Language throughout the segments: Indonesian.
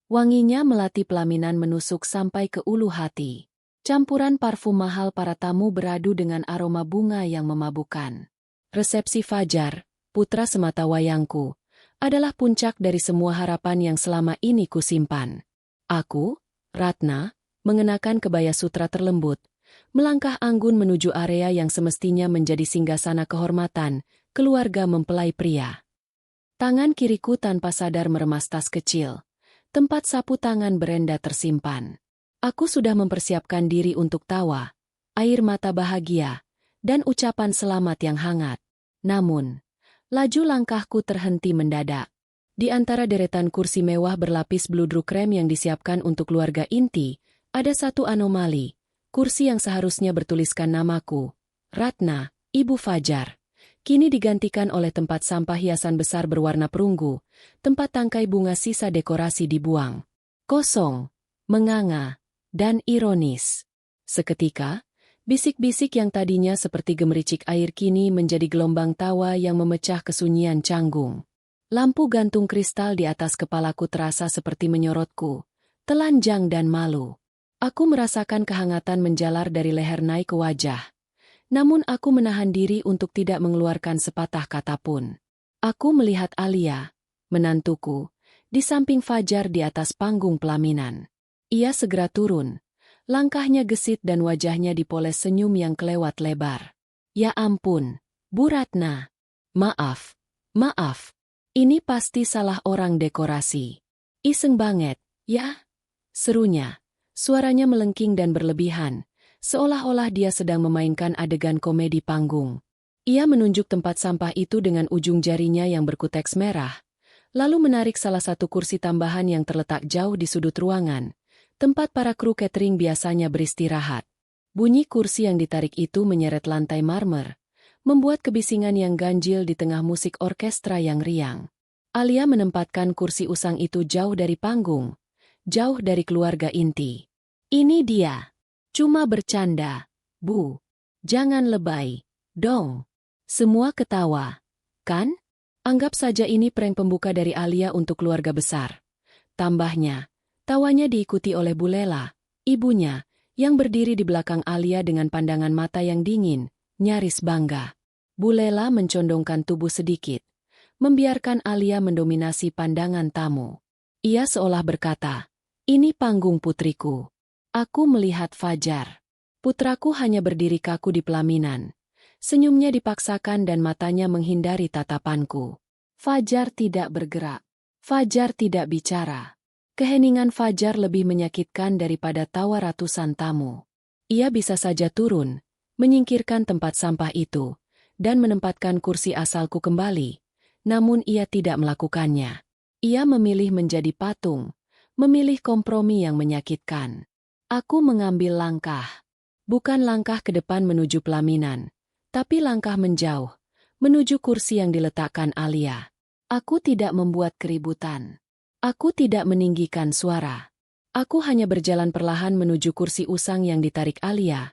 Wanginya melati pelaminan menusuk sampai ke ulu hati. Campuran parfum mahal para tamu beradu dengan aroma bunga yang memabukkan. Resepsi Fajar, putra semata wayangku, adalah puncak dari semua harapan yang selama ini kusimpan. Aku, Ratna, mengenakan kebaya sutra terlembut, melangkah anggun menuju area yang semestinya menjadi singgasana kehormatan, keluarga mempelai pria. Tangan kiriku tanpa sadar meremas tas kecil. Tempat sapu tangan Brenda tersimpan. Aku sudah mempersiapkan diri untuk tawa, air mata bahagia, dan ucapan selamat yang hangat. Namun, laju langkahku terhenti mendadak. Di antara deretan kursi mewah berlapis bludru krem yang disiapkan untuk keluarga inti, ada satu anomali, kursi yang seharusnya bertuliskan namaku, Ratna, Ibu Fajar. Kini digantikan oleh tempat sampah hiasan besar berwarna perunggu, tempat tangkai bunga sisa dekorasi dibuang. Kosong, menganga, dan ironis. Seketika, bisik-bisik yang tadinya seperti gemericik air kini menjadi gelombang tawa yang memecah kesunyian canggung. Lampu gantung kristal di atas kepalaku terasa seperti menyorotku, telanjang dan malu. Aku merasakan kehangatan menjalar dari leher naik ke wajah. Namun aku menahan diri untuk tidak mengeluarkan sepatah kata pun. Aku melihat Alia, menantuku, di samping Fajar di atas panggung pelaminan. Ia segera turun. Langkahnya gesit dan wajahnya dipoles senyum yang kelewat lebar. Ya ampun, Bu Ratna. Maaf. Ini pasti salah orang dekorasi. Iseng banget, ya? Serunya. Suaranya melengking dan berlebihan. Seolah-olah dia sedang memainkan adegan komedi panggung. Ia menunjuk tempat sampah itu dengan ujung jarinya yang berkuteks merah, lalu menarik salah satu kursi tambahan yang terletak jauh di sudut ruangan, tempat para kru catering biasanya beristirahat. Bunyi kursi yang ditarik itu menyeret lantai marmer, membuat kebisingan yang ganjil di tengah musik orkestra yang riang. Alia menempatkan kursi usang itu jauh dari panggung, jauh dari keluarga inti. Ini dia. Cuma bercanda, Bu. Jangan lebay, dong. Semua ketawa, kan? Anggap saja ini prank pembuka dari Alia untuk keluarga besar. Tambahnya, tawanya diikuti oleh Bu Lela, ibunya, yang berdiri di belakang Alia dengan pandangan mata yang dingin, nyaris bangga. Bu Lela mencondongkan tubuh sedikit, membiarkan Alia mendominasi pandangan tamu. Ia seolah berkata, "Ini panggung putriku." Aku melihat Fajar. Putraku hanya berdiri kaku di pelaminan. Senyumnya dipaksakan dan matanya menghindari tatapanku. Fajar tidak bergerak. Fajar tidak bicara. Keheningan Fajar lebih menyakitkan daripada tawa ratusan tamu. Ia bisa saja turun, menyingkirkan tempat sampah itu, dan menempatkan kursi asalku kembali. Namun ia tidak melakukannya. Ia memilih menjadi patung, memilih kompromi yang menyakitkan. Aku mengambil langkah. Bukan langkah ke depan menuju pelaminan, tapi langkah menjauh, menuju kursi yang diletakkan Alia. Aku tidak membuat keributan. Aku tidak meninggikan suara. Aku hanya berjalan perlahan menuju kursi usang yang ditarik Alia,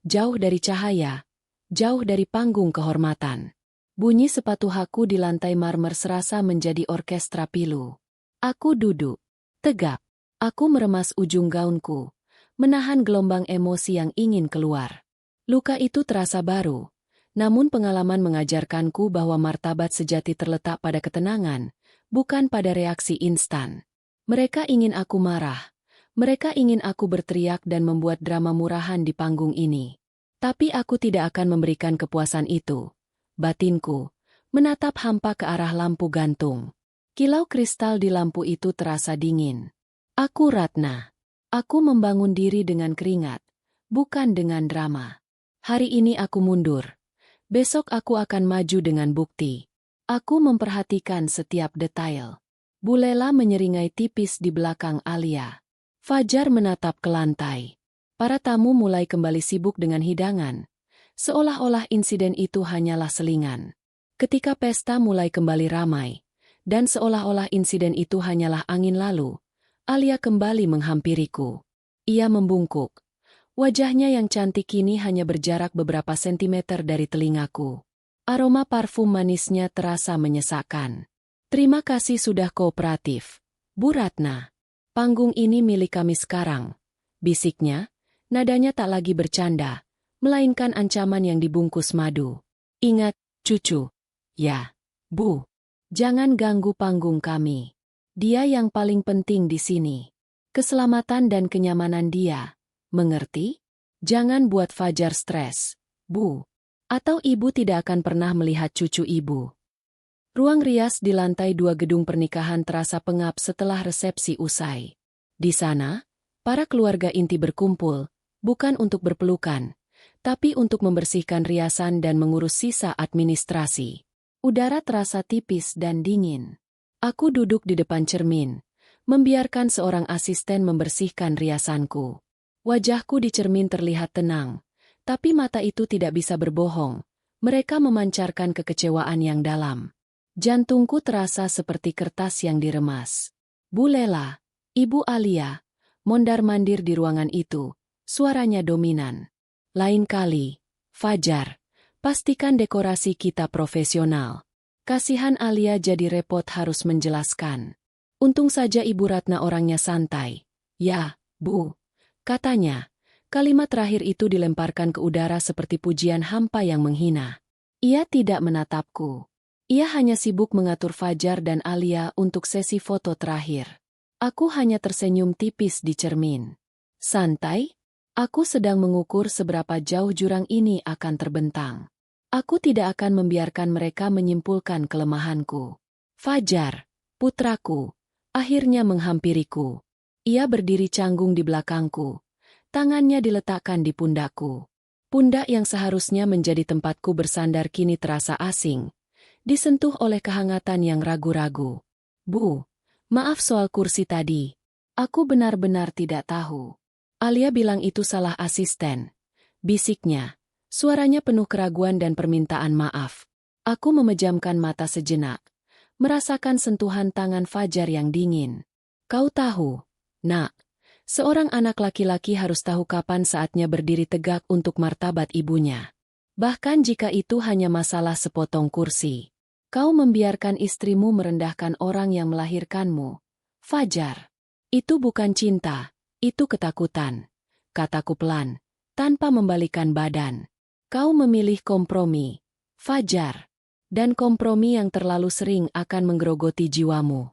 jauh dari cahaya, jauh dari panggung kehormatan. Bunyi sepatu haku di lantai marmer serasa menjadi orkestra pilu. Aku duduk, tegap. Aku meremas ujung gaunku, menahan gelombang emosi yang ingin keluar. Luka itu terasa baru, namun pengalaman mengajarkanku bahwa martabat sejati terletak pada ketenangan, bukan pada reaksi instan. Mereka ingin aku marah, mereka ingin aku berteriak dan membuat drama murahan di panggung ini. Tapi aku tidak akan memberikan kepuasan itu. Batinku menatap hampa ke arah lampu gantung. Kilau kristal di lampu itu terasa dingin. Aku Ratna. Aku membangun diri dengan keringat, bukan dengan drama. Hari ini aku mundur. Besok aku akan maju dengan bukti. Aku memperhatikan setiap detail. Bu Lela menyeringai tipis di belakang Alia. Fajar menatap ke lantai. Para tamu mulai kembali sibuk dengan hidangan, seolah-olah insiden itu hanyalah selingan. Ketika pesta mulai kembali ramai, dan seolah-olah insiden itu hanyalah angin lalu, Alia kembali menghampiriku. Ia membungkuk. Wajahnya yang cantik kini hanya berjarak beberapa sentimeter dari telingaku. Aroma parfum manisnya terasa menyesakkan. Terima kasih sudah kooperatif, Bu Ratna. Panggung ini milik kami sekarang, bisiknya, nadanya tak lagi bercanda, melainkan ancaman yang dibungkus madu. Ingat, cucu. Ya, Bu. Jangan ganggu panggung kami. Dia yang paling penting di sini. Keselamatan dan kenyamanan dia. Mengerti? Jangan buat Fajar stres, Bu. Atau ibu tidak akan pernah melihat cucu ibu. Ruang rias di lantai 2 gedung pernikahan terasa pengap setelah resepsi usai. Di sana, para keluarga inti berkumpul, bukan untuk berpelukan, tapi untuk membersihkan riasan dan mengurus sisa administrasi. Udara terasa tipis dan dingin. Aku duduk di depan cermin, membiarkan seorang asisten membersihkan riasanku. Wajahku di cermin terlihat tenang, tapi mata itu tidak bisa berbohong. Mereka memancarkan kekecewaan yang dalam. Jantungku terasa seperti kertas yang diremas. Bu Lela, Ibu Alia, mondar-mandir di ruangan itu, suaranya dominan. Lain kali, Fajar, pastikan dekorasi kita profesional. Kasihan Alia jadi repot harus menjelaskan. Untung saja Ibu Ratna orangnya santai. Ya, Bu, katanya. Kalimat terakhir itu dilemparkan ke udara seperti pujian hampa yang menghina. Ia tidak menatapku. Ia hanya sibuk mengatur Fajar dan Alia untuk sesi foto terakhir. Aku hanya tersenyum tipis di cermin. Santai? Aku sedang mengukur seberapa jauh jurang ini akan terbentang. Aku tidak akan membiarkan mereka menyimpulkan kelemahanku. Fajar, putraku, akhirnya menghampiriku. Ia berdiri canggung di belakangku. Tangannya diletakkan di pundakku. Pundak yang seharusnya menjadi tempatku bersandar kini terasa asing. Disentuh oleh kehangatan yang ragu-ragu. Bu, maaf soal kursi tadi. Aku benar-benar tidak tahu. Alia bilang itu salah asisten. Bisiknya. Suaranya penuh keraguan dan permintaan maaf. Aku memejamkan mata sejenak. Merasakan sentuhan tangan Fajar yang dingin. Kau tahu, Nak. Seorang anak laki-laki harus tahu kapan saatnya berdiri tegak untuk martabat ibunya. Bahkan jika itu hanya masalah sepotong kursi. Kau membiarkan istrimu merendahkan orang yang melahirkanmu. Fajar. Itu bukan cinta, itu ketakutan. Kataku pelan, tanpa membalikkan badan. Kau memilih kompromi, Fajar. Dan kompromi yang terlalu sering akan menggerogoti jiwamu.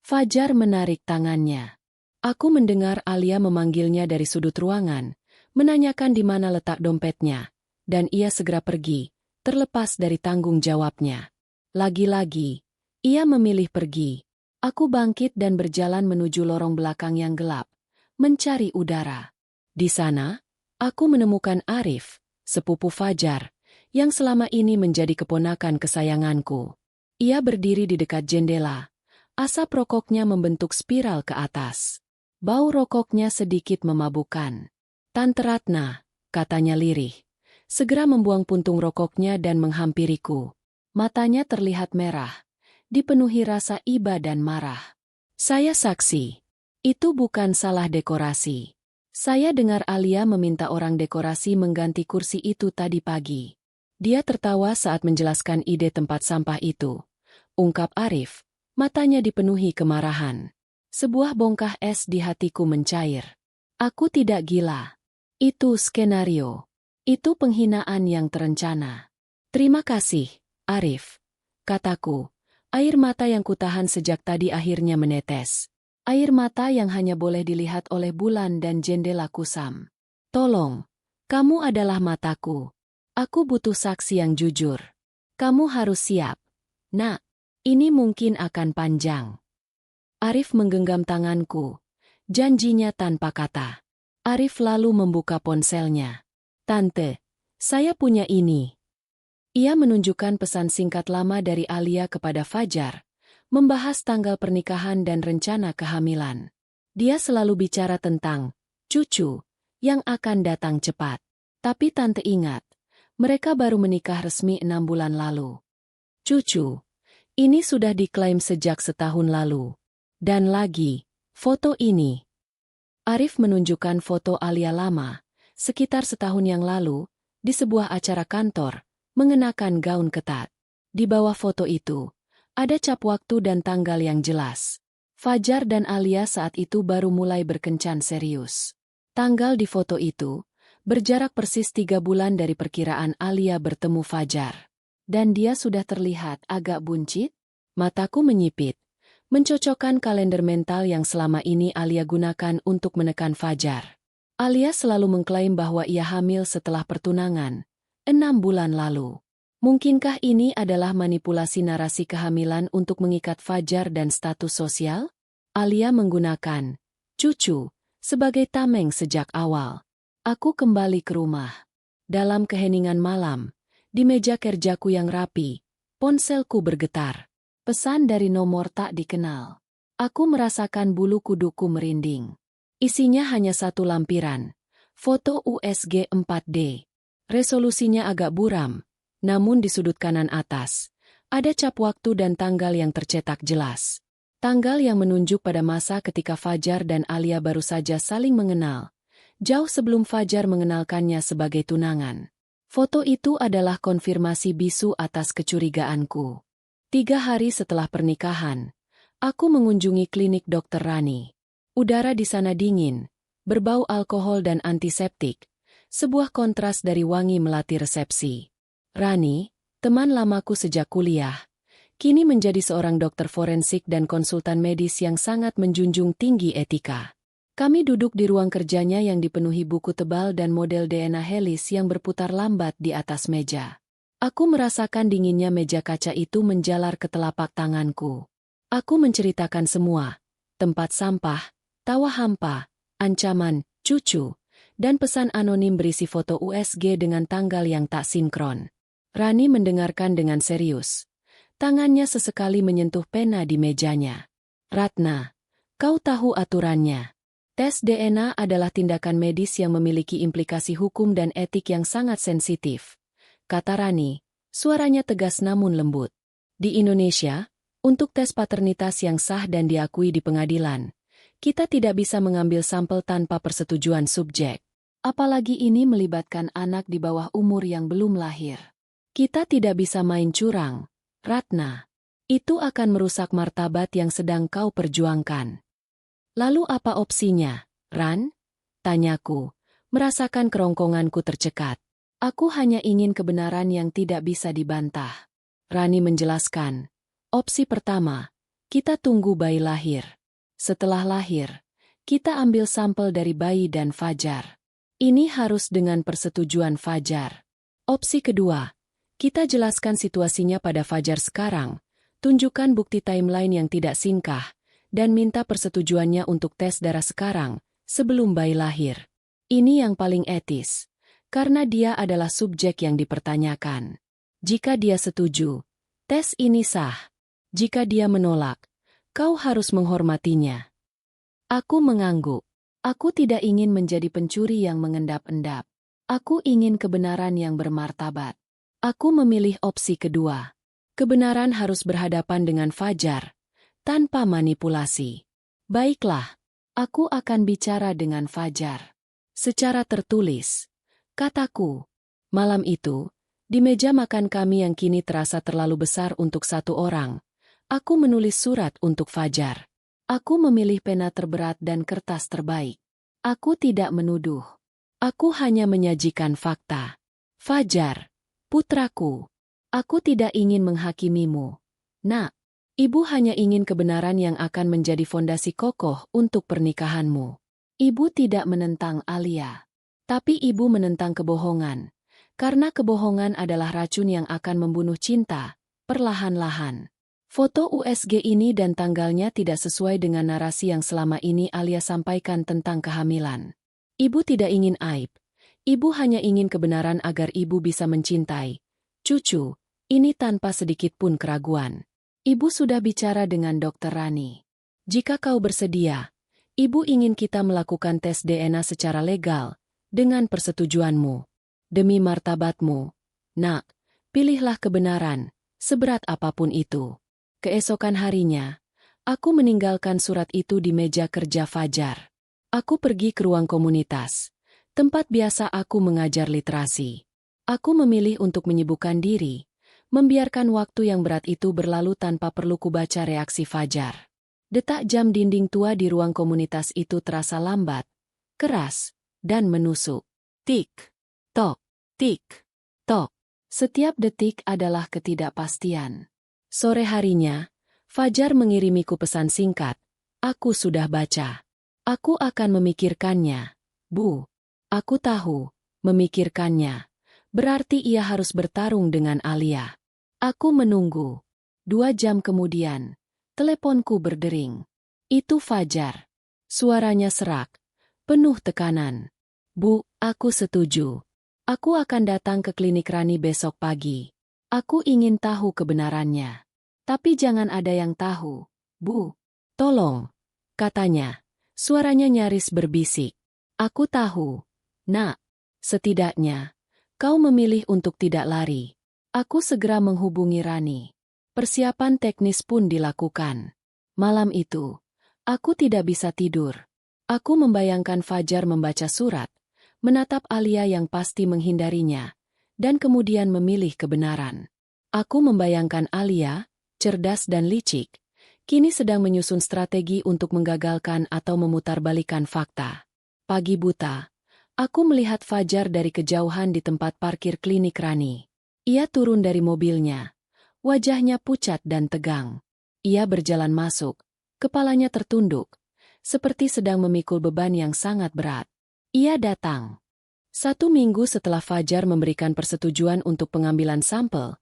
Fajar menarik tangannya. Aku mendengar Alia memanggilnya dari sudut ruangan, menanyakan di mana letak dompetnya, dan ia segera pergi, terlepas dari tanggung jawabnya. Lagi-lagi, ia memilih pergi. Aku bangkit dan berjalan menuju lorong belakang yang gelap, mencari udara. Di sana, aku menemukan Arif, sepupu Fajar, yang selama ini menjadi keponakan kesayanganku. Ia berdiri di dekat jendela. Asap rokoknya membentuk spiral ke atas. Bau rokoknya sedikit memabukkan. Tante Ratna, katanya lirih. Segera membuang puntung rokoknya dan menghampiriku. Matanya terlihat merah, dipenuhi rasa iba dan marah. Saya saksi. Itu bukan salah dekorasi. Saya dengar Alia meminta orang dekorasi mengganti kursi itu tadi pagi. Dia tertawa saat menjelaskan ide tempat sampah itu. Ungkap Arif, matanya dipenuhi kemarahan. Sebuah bongkah es di hatiku mencair. Aku tidak gila. Itu skenario. Itu penghinaan yang terencana. Terima kasih, Arif. Kataku, air mata yang kutahan sejak tadi akhirnya menetes. Air mata yang hanya boleh dilihat oleh bulan dan jendela kusam. Tolong, kamu adalah mataku. Aku butuh saksi yang jujur. Kamu harus siap. Nak, ini mungkin akan panjang. Arif menggenggam tanganku. Janjinya tanpa kata. Arif lalu membuka ponselnya. Tante, saya punya ini. Ia menunjukkan pesan singkat lama dari Alia kepada Fajar, membahas tanggal pernikahan dan rencana kehamilan. Dia selalu bicara tentang cucu yang akan datang cepat. Tapi tante ingat, mereka baru menikah resmi 6 bulan lalu. Cucu, ini sudah diklaim sejak setahun lalu. Dan lagi, foto ini. Arif menunjukkan foto Alia lama, sekitar setahun yang lalu, di sebuah acara kantor, mengenakan gaun ketat. Di bawah foto itu, ada cap waktu dan tanggal yang jelas. Fajar dan Alia saat itu baru mulai berkencan serius. Tanggal di foto itu berjarak persis 3 bulan dari perkiraan Alia bertemu Fajar. Dan dia sudah terlihat agak buncit. Mataku menyipit, mencocokkan kalender mental yang selama ini Alia gunakan untuk menekan Fajar. Alia selalu mengklaim bahwa ia hamil setelah pertunangan 6 bulan lalu. Mungkinkah ini adalah manipulasi narasi kehamilan untuk mengikat Fajar dan status sosial? Alia menggunakan cucu sebagai tameng sejak awal. Aku kembali ke rumah. Dalam keheningan malam, di meja kerjaku yang rapi, ponselku bergetar. Pesan dari nomor tak dikenal. Aku merasakan bulu kuduku merinding. Isinya hanya satu lampiran. Foto USG 4D. Resolusinya agak buram. Namun di sudut kanan atas, ada cap waktu dan tanggal yang tercetak jelas. Tanggal yang menunjuk pada masa ketika Fajar dan Alia baru saja saling mengenal, jauh sebelum Fajar mengenalkannya sebagai tunangan. Foto itu adalah konfirmasi bisu atas kecurigaanku. 3 hari setelah pernikahan, aku mengunjungi klinik Dr. Rani. Udara di sana dingin, berbau alkohol dan antiseptik, sebuah kontras dari wangi melati resepsi. Rani, teman lamaku sejak kuliah, kini menjadi seorang dokter forensik dan konsultan medis yang sangat menjunjung tinggi etika. Kami duduk di ruang kerjanya yang dipenuhi buku tebal dan model DNA helis yang berputar lambat di atas meja. Aku merasakan dinginnya meja kaca itu menjalar ke telapak tanganku. Aku menceritakan semua, tempat sampah, tawa hampa, ancaman, cucu, dan pesan anonim berisi foto USG dengan tanggal yang tak sinkron. Rani mendengarkan dengan serius. Tangannya sesekali menyentuh pena di mejanya. Ratna, kau tahu aturannya. Tes DNA adalah tindakan medis yang memiliki implikasi hukum dan etik yang sangat sensitif. Kata Rani, suaranya tegas namun lembut. Di Indonesia, untuk tes paternitas yang sah dan diakui di pengadilan, kita tidak bisa mengambil sampel tanpa persetujuan subjek. Apalagi ini melibatkan anak di bawah umur yang belum lahir. Kita tidak bisa main curang, Ratna. Itu akan merusak martabat yang sedang kau perjuangkan. Lalu apa opsinya, Ran? Tanyaku, merasakan kerongkonganku tercekat. Aku hanya ingin kebenaran yang tidak bisa dibantah. Rani menjelaskan. Opsi pertama, kita tunggu bayi lahir. Setelah lahir, kita ambil sampel dari bayi dan Fajar. Ini harus dengan persetujuan Fajar. Opsi kedua, kita jelaskan situasinya pada Fajar sekarang, tunjukkan bukti timeline yang tidak singkah, dan minta persetujuannya untuk tes darah sekarang, sebelum bayi lahir. Ini yang paling etis, karena dia adalah subjek yang dipertanyakan. Jika dia setuju, tes ini sah. Jika dia menolak, kau harus menghormatinya. Aku mengangguk. Aku tidak ingin menjadi pencuri yang mengendap-endap. Aku ingin kebenaran yang bermartabat. Aku memilih opsi kedua. Kebenaran harus berhadapan dengan Fajar, tanpa manipulasi. Baiklah, aku akan bicara dengan Fajar. Secara tertulis, kataku. Malam itu, di meja makan kami yang kini terasa terlalu besar untuk satu orang, aku menulis surat untuk Fajar. Aku memilih pena terberat dan kertas terbaik. Aku tidak menuduh. Aku hanya menyajikan fakta. Fajar, putraku, aku tidak ingin menghakimimu. Nak, ibu hanya ingin kebenaran yang akan menjadi fondasi kokoh untuk pernikahanmu. Ibu tidak menentang Alia. Tapi ibu menentang kebohongan. Karena kebohongan adalah racun yang akan membunuh cinta, perlahan-lahan. Foto USG ini dan tanggalnya tidak sesuai dengan narasi yang selama ini Alia sampaikan tentang kehamilan. Ibu tidak ingin aib. Ibu hanya ingin kebenaran agar ibu bisa mencintai cucu, ini tanpa sedikit pun keraguan. Ibu sudah bicara dengan Dr. Rani. Jika kau bersedia, ibu ingin kita melakukan tes DNA secara legal, dengan persetujuanmu. Demi martabatmu, nak, pilihlah kebenaran, seberat apapun itu. Keesokan harinya, aku meninggalkan surat itu di meja kerja Fajar. Aku pergi ke ruang komunitas, tempat biasa aku mengajar literasi. Aku memilih untuk menyibukkan diri, membiarkan waktu yang berat itu berlalu tanpa perlu kubaca reaksi Fajar. Detak jam dinding tua di ruang komunitas itu terasa lambat, keras, dan menusuk. Tik, tok, tik, tok. Setiap detik adalah ketidakpastian. Sore harinya, Fajar mengirimiku pesan singkat. Aku sudah baca. Aku akan memikirkannya. Bu. Aku tahu, memikirkannya. Berarti ia harus bertarung dengan Alia. Aku menunggu. 2 jam kemudian, teleponku berdering. Itu Fajar. Suaranya serak, penuh tekanan. Bu, aku setuju. Aku akan datang ke klinik Rani besok pagi. Aku ingin tahu kebenarannya. Tapi jangan ada yang tahu, Bu. Tolong, katanya. Suaranya nyaris berbisik. Aku tahu. Nak, setidaknya, kau memilih untuk tidak lari. Aku segera menghubungi Rani. Persiapan teknis pun dilakukan. Malam itu, aku tidak bisa tidur. Aku membayangkan Fajar membaca surat, menatap Alia yang pasti menghindarinya, dan kemudian memilih kebenaran. Aku membayangkan Alia, cerdas dan licik, kini sedang menyusun strategi untuk menggagalkan atau memutarbalikkan fakta. Pagi buta, aku melihat Fajar dari kejauhan di tempat parkir klinik Rani. Ia turun dari mobilnya. Wajahnya pucat dan tegang. Ia berjalan masuk, kepalanya tertunduk, seperti sedang memikul beban yang sangat berat. Ia datang. 1 minggu setelah Fajar memberikan persetujuan untuk pengambilan sampel,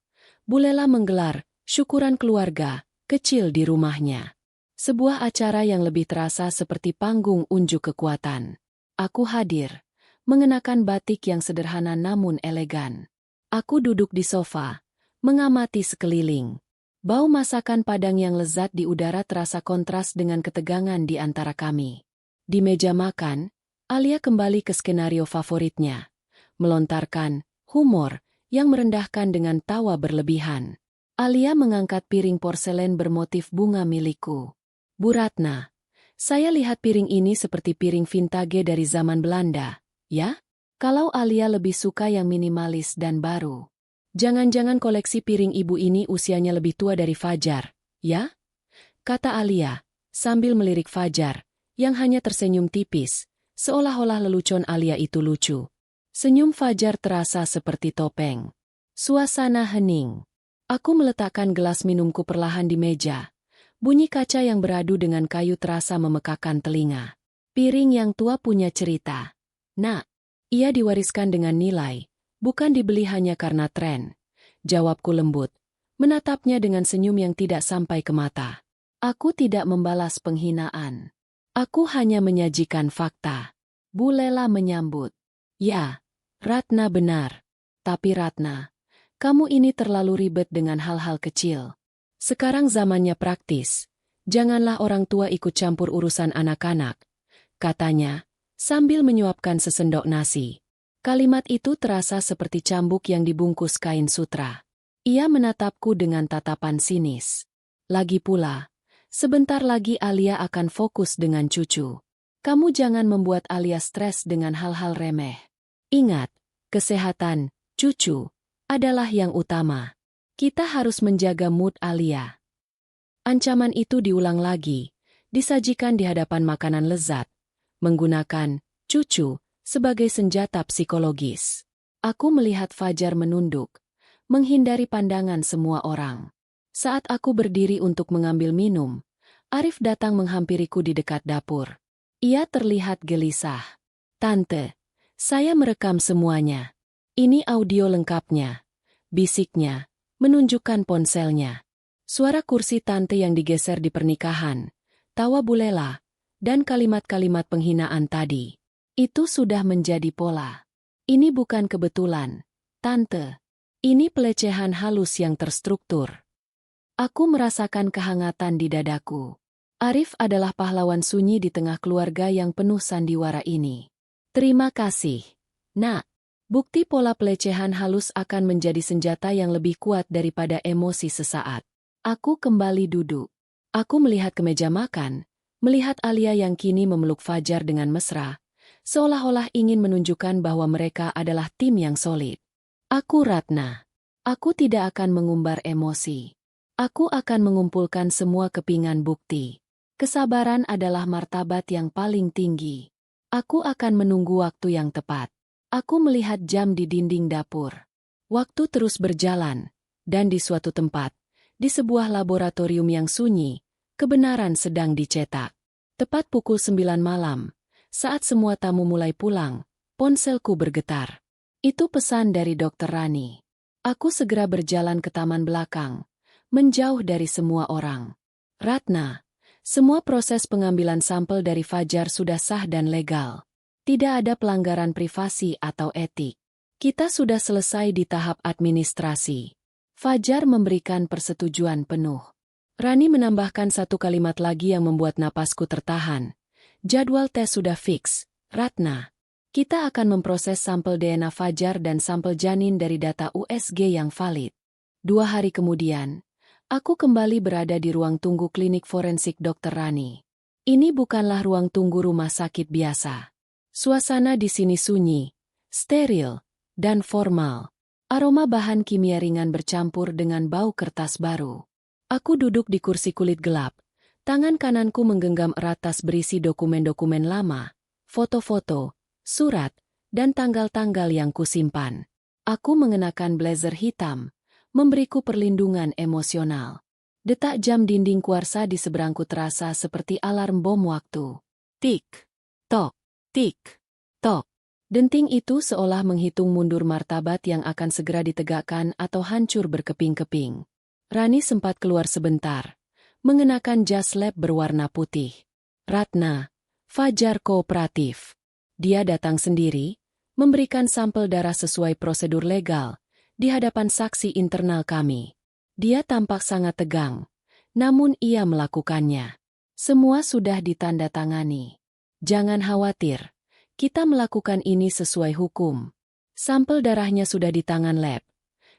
Bu Lela menggelar syukuran keluarga kecil di rumahnya. Sebuah acara yang lebih terasa seperti panggung unjuk kekuatan. Aku hadir, mengenakan batik yang sederhana namun elegan. Aku duduk di sofa, mengamati sekeliling. Bau masakan Padang yang lezat di udara terasa kontras dengan ketegangan di antara kami. Di meja makan, Alia kembali ke skenario favoritnya, melontarkan humor yang merendahkan dengan tawa berlebihan. Alia mengangkat piring porselen bermotif bunga milikku. Bu Ratna, saya lihat piring ini seperti piring vintage dari zaman Belanda, ya? Kalau Alia lebih suka yang minimalis dan baru. Jangan-jangan koleksi piring ibu ini usianya lebih tua dari Fajar, ya? Kata Alia, sambil melirik Fajar, yang hanya tersenyum tipis, seolah-olah lelucon Alia itu lucu. Senyum Fajar terasa seperti topeng. Suasana hening. Aku meletakkan gelas minumku perlahan di meja. Bunyi kaca yang beradu dengan kayu terasa memekakan telinga. Piring yang tua punya cerita. Nak, ia diwariskan dengan nilai. Bukan dibeli hanya karena tren. Jawabku lembut, menatapnya dengan senyum yang tidak sampai ke mata. Aku tidak membalas penghinaan. Aku hanya menyajikan fakta. Bu Lela menyambut. Ya, Ratna benar. Tapi Ratna, kamu ini terlalu ribet dengan hal-hal kecil. Sekarang zamannya praktis. Janganlah orang tua ikut campur urusan anak-anak, katanya, sambil menyuapkan sesendok nasi. Kalimat itu terasa seperti cambuk yang dibungkus kain sutra. Ia menatapku dengan tatapan sinis. Lagi pula, sebentar lagi Alia akan fokus dengan cucu. Kamu jangan membuat Alia stres dengan hal-hal remeh. Ingat, kesehatan, cucu, adalah yang utama. Kita harus menjaga mood Alia. Ancaman itu diulang lagi, disajikan di hadapan makanan lezat, menggunakan cucu sebagai senjata psikologis. Aku melihat Fajar menunduk, menghindari pandangan semua orang. Saat aku berdiri untuk mengambil minum, Arif datang menghampiriku di dekat dapur. Ia terlihat gelisah. Tante, saya merekam semuanya. Ini audio lengkapnya. Bisiknya, menunjukkan ponselnya. Suara kursi tante yang digeser di pernikahan, tawa Bu Lela, dan kalimat-kalimat penghinaan tadi. Itu sudah menjadi pola. Ini bukan kebetulan, Tante. Ini pelecehan halus yang terstruktur. Aku merasakan kehangatan di dadaku. Arif adalah pahlawan sunyi di tengah keluarga yang penuh sandiwara ini. Terima kasih, Nak. Bukti pola pelecehan halus akan menjadi senjata yang lebih kuat daripada emosi sesaat. Aku kembali duduk. Aku melihat ke meja makan, melihat Alia yang kini memeluk Fajar dengan mesra, seolah-olah ingin menunjukkan bahwa mereka adalah tim yang solid. Aku Ratna. Aku tidak akan mengumbar emosi. Aku akan mengumpulkan semua kepingan bukti. Kesabaran adalah martabat yang paling tinggi. Aku akan menunggu waktu yang tepat. Aku melihat jam di dinding dapur. Waktu terus berjalan, dan di suatu tempat, di sebuah laboratorium yang sunyi, kebenaran sedang dicetak. Tepat pukul 9 malam, saat semua tamu mulai pulang, ponselku bergetar. Itu pesan dari Dokter Rani. Aku segera berjalan ke taman belakang, menjauh dari semua orang. Ratna, semua proses pengambilan sampel dari Fajar sudah sah dan legal. Tidak ada pelanggaran privasi atau etik. Kita sudah selesai di tahap administrasi. Fajar memberikan persetujuan penuh. Rani menambahkan satu kalimat lagi yang membuat napasku tertahan. Jadwal tes sudah fix, Ratna. Kita akan memproses sampel DNA Fajar dan sampel janin dari data USG yang valid. 2 hari kemudian, aku kembali berada di ruang tunggu klinik forensik Dr. Rani. Ini bukanlah ruang tunggu rumah sakit biasa. Suasana di sini sunyi, steril, dan formal. Aroma bahan kimia ringan bercampur dengan bau kertas baru. Aku duduk di kursi kulit gelap. Tangan kananku menggenggam erat tas berisi dokumen-dokumen lama, foto-foto, surat, dan tanggal-tanggal yang kusimpan. Aku mengenakan blazer hitam, memberiku perlindungan emosional. Detak jam dinding kuarsa di seberangku terasa seperti alarm bom waktu. Tik, tok, tik, tok. Denting itu seolah menghitung mundur martabat yang akan segera ditegakkan atau hancur berkeping-keping. Rani sempat keluar sebentar, mengenakan jas lab berwarna putih. Ratna, Fajar kooperatif. Dia datang sendiri, memberikan sampel darah sesuai prosedur legal, di hadapan saksi internal kami. Dia tampak sangat tegang, namun ia melakukannya. Semua sudah ditandatangani. Jangan khawatir, kita melakukan ini sesuai hukum. Sampel darahnya sudah di tangan lab.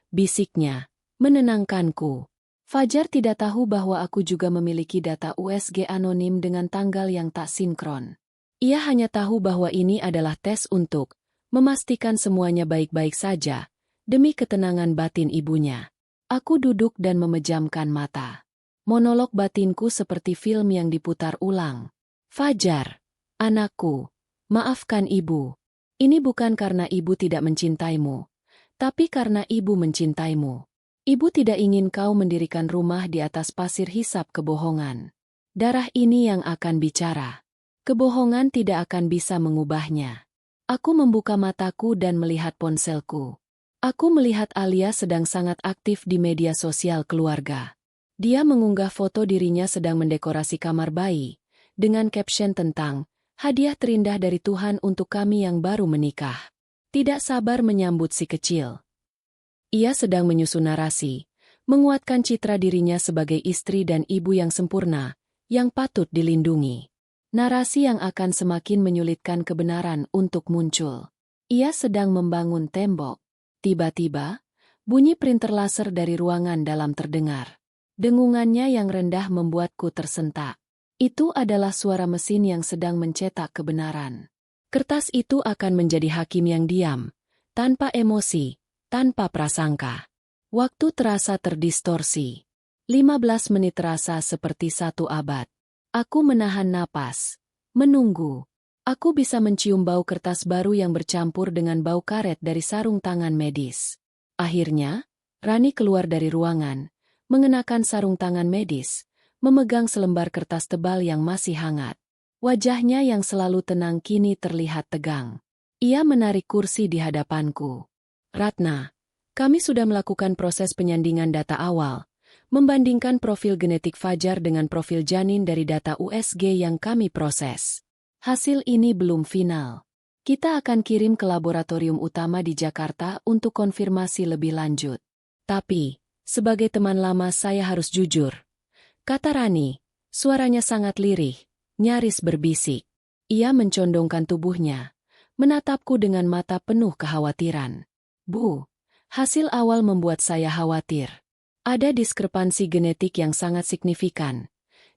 Bisiknya, menenangkanku. Fajar tidak tahu bahwa aku juga memiliki data USG anonim dengan tanggal yang tak sinkron. Ia hanya tahu bahwa ini adalah tes untuk memastikan semuanya baik-baik saja, demi ketenangan batin ibunya. Aku duduk dan memejamkan mata. Monolog batinku seperti film yang diputar ulang. Fajar, anakku, maafkan ibu. Ini bukan karena ibu tidak mencintaimu, tapi karena ibu mencintaimu. Ibu tidak ingin kau mendirikan rumah di atas pasir hisap kebohongan. Darah ini yang akan bicara. Kebohongan tidak akan bisa mengubahnya. Aku membuka mataku dan melihat ponselku. Aku melihat Alia sedang sangat aktif di media sosial keluarga. Dia mengunggah foto dirinya sedang mendekorasi kamar bayi, dengan caption tentang, hadiah terindah dari Tuhan untuk kami yang baru menikah. Tidak sabar menyambut si kecil. Ia sedang menyusun narasi, menguatkan citra dirinya sebagai istri dan ibu yang sempurna, yang patut dilindungi. Narasi yang akan semakin menyulitkan kebenaran untuk muncul. Ia sedang membangun tembok. Tiba-tiba, bunyi printer laser dari ruangan dalam terdengar. Dengungannya yang rendah membuatku tersentak. Itu adalah suara mesin yang sedang mencetak kebenaran. Kertas itu akan menjadi hakim yang diam, tanpa emosi, tanpa prasangka. Waktu terasa terdistorsi. 15 menit terasa seperti 1 abad. Aku menahan napas, menunggu. Aku bisa mencium bau kertas baru yang bercampur dengan bau karet dari sarung tangan medis. Akhirnya, Rani keluar dari ruangan, mengenakan sarung tangan medis, memegang selembar kertas tebal yang masih hangat. Wajahnya yang selalu tenang kini terlihat tegang. Ia menarik kursi di hadapanku. Ratna, kami sudah melakukan proses penyandingan data awal, membandingkan profil genetik Fajar dengan profil janin dari data USG yang kami proses. Hasil ini belum final. Kita akan kirim ke laboratorium utama di Jakarta untuk konfirmasi lebih lanjut. Tapi, sebagai teman lama saya harus jujur. Kata Rani, suaranya sangat lirih, nyaris berbisik. Ia mencondongkan tubuhnya, menatapku dengan mata penuh kekhawatiran. Bu, hasil awal membuat saya khawatir. Ada diskrepansi genetik yang sangat signifikan,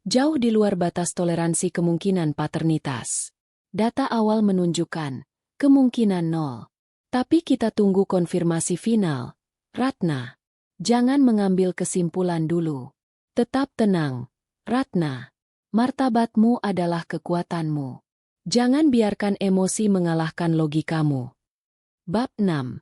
jauh di luar batas toleransi kemungkinan paternitas. Data awal menunjukkan kemungkinan 0. Tapi kita tunggu konfirmasi final. Ratna, jangan mengambil kesimpulan dulu. Tetap tenang, Ratna. Martabatmu adalah kekuatanmu. Jangan biarkan emosi mengalahkan logikamu. Bab 6.